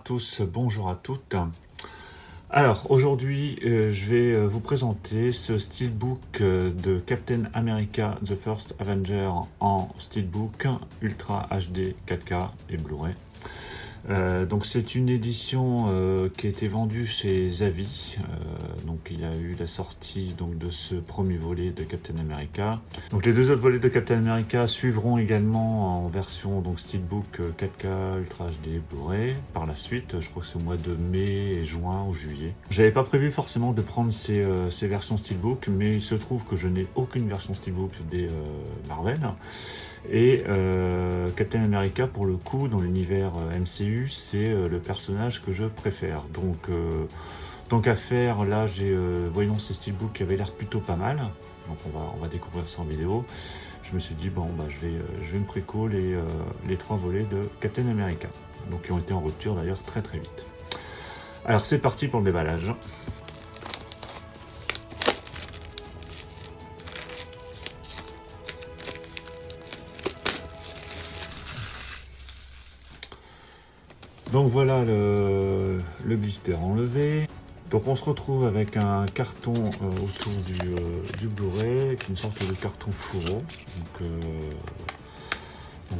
tous, bonjour à toutes. Alors aujourd'hui je vais vous présenter ce steelbook de Captain America The First Avenger en steelbook Ultra HD 4K et Blu-ray. Donc c'est une édition qui a été vendue chez Zavi. Donc il y a eu la sortie donc, de ce premier volet de Captain America. Donc les deux autres volets de Captain America suivront également en version donc steelbook 4K Ultra HD Blu-ray par la suite. Je crois que c'est au mois de mai et juin ou juillet. J'avais pas prévu forcément de prendre ces versions steelbook, mais il se trouve que je n'ai aucune version steelbook des Marvel. Et Captain America, pour le coup, dans l'univers MCU, c'est le personnage que je préfère. Donc, tant qu'à faire, là, voyons ces steelbooks qui avaient l'air plutôt pas mal. Donc, on va découvrir ça en vidéo. Je me suis dit, bon, bah, je vais me préco les trois volets de Captain America. Donc, qui ont été en rupture d'ailleurs très très vite. Alors, c'est parti pour le déballage. Donc voilà le blister enlevé. Donc on se retrouve avec un carton autour du Blu-ray, une sorte de carton fourreau. Donc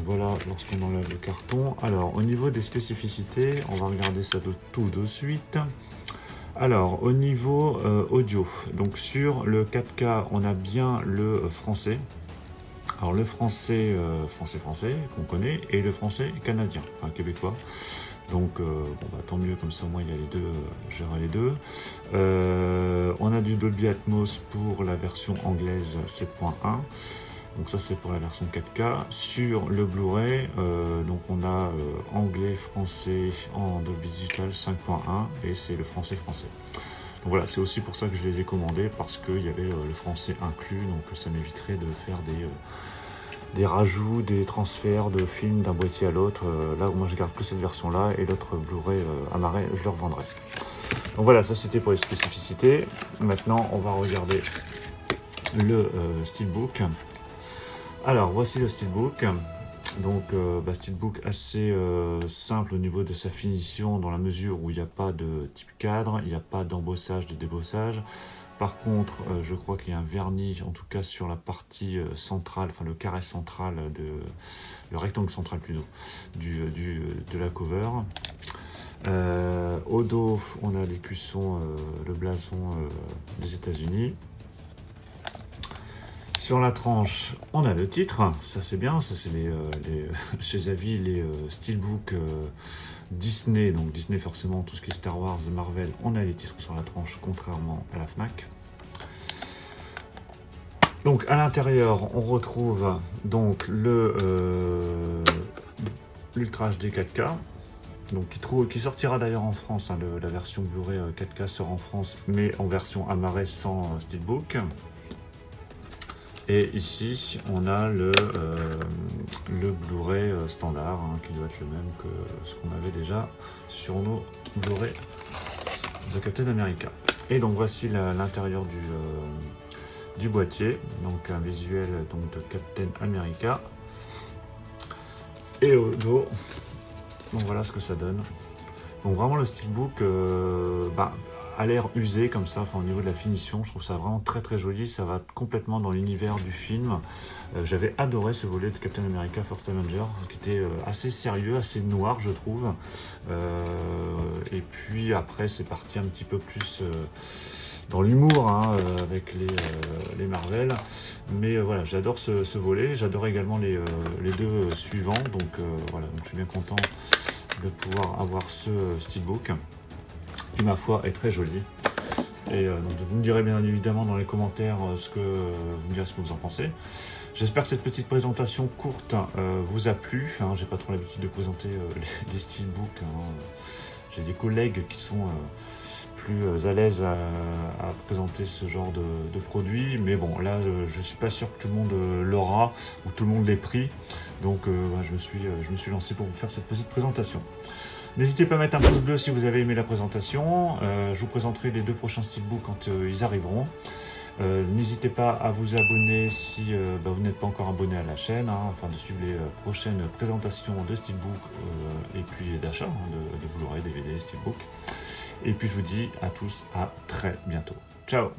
voilà lorsqu'on enlève le carton. Alors au niveau des spécificités, on va regarder ça tout de suite. Alors au niveau audio, donc sur le 4K, on a bien le français. Alors le français français qu'on connaît et le français canadien, enfin québécois. Donc bon, bah, tant mieux, comme ça au moins il y a les deux, gérer les deux. On a du Dolby Atmos pour la version anglaise 7.1. Donc ça c'est pour la version 4K. Sur le Blu-ray, donc on a anglais, français en Dolby Digital 5.1 et c'est le français. Donc voilà, c'est aussi pour ça que je les ai commandés, parce qu'il y avait le français inclus, donc ça m'éviterait de faire des rajouts, des transferts de films d'un boîtier à l'autre. Là, moi, je garde que cette version-là, et l'autre Blu-ray amarré, je le revendrai. Donc voilà, ça c'était pour les spécificités. Maintenant, on va regarder le steelbook. Alors, voici le steelbook. Donc, steelbook assez simple au niveau de sa finition, dans la mesure où il n'y a pas de type cadre, il n'y a pas d'embossage, de débossage. Par contre, je crois qu'il y a un vernis, en tout cas sur la partie centrale, enfin le carré central, le rectangle central plutôt, de la cover. Au dos, on a l'écusson, le blason des États-Unis. Sur la tranche, on a le titre, ça c'est bien, ça c'est chez Zavi les steelbooks Disney, donc Disney forcément tout ce qui est Star Wars, Marvel, on a les titres sur la tranche contrairement à la Fnac. Donc à l'intérieur on retrouve donc l'Ultra HD 4K, donc qui sortira d'ailleurs en France, hein, la version Blu-ray 4K sort en France, mais en version amarrée sans steelbook. Et ici, on a le Blu-ray standard, hein, qui doit être le même que ce qu'on avait déjà sur nos Blu-ray de Captain America. Et donc voici l'intérieur du boîtier, donc un visuel donc, de Captain America. Et au dos, donc voilà ce que ça donne. Donc vraiment le steelbook a l'air usé comme ça, enfin, au niveau de la finition, je trouve ça vraiment très très joli, ça va complètement dans l'univers du film. J'avais adoré ce volet de Captain America First Avenger, qui était assez sérieux, assez noir je trouve. Et puis après c'est parti un petit peu plus dans l'humour, hein, avec les Marvel. Mais voilà, j'adore ce volet, j'adore également les deux suivants, donc voilà, donc je suis bien content de pouvoir avoir ce steelbook, qui ma foi est très joli. Et donc vous me direz bien évidemment dans les commentaires ce que vous en pensez. J'espère que cette petite présentation courte vous a plu, hein. J'ai pas trop l'habitude de présenter les steelbooks, hein. J'ai des collègues qui sont plus à l'aise à présenter ce genre de produit, mais bon là je suis pas sûr que tout le monde l'aura ou tout le monde l'ait pris, donc je me suis lancé pour vous faire cette petite présentation. N'hésitez pas à mettre un pouce bleu si vous avez aimé la présentation. Je vous présenterai les deux prochains steelbooks quand ils arriveront. N'hésitez pas à vous abonner si vous n'êtes pas encore abonné à la chaîne, hein, afin de suivre les prochaines présentations de Steelbook et puis d'achat de Blu-ray, DVD, Steelbook. Et puis je vous dis à tous à très bientôt. Ciao!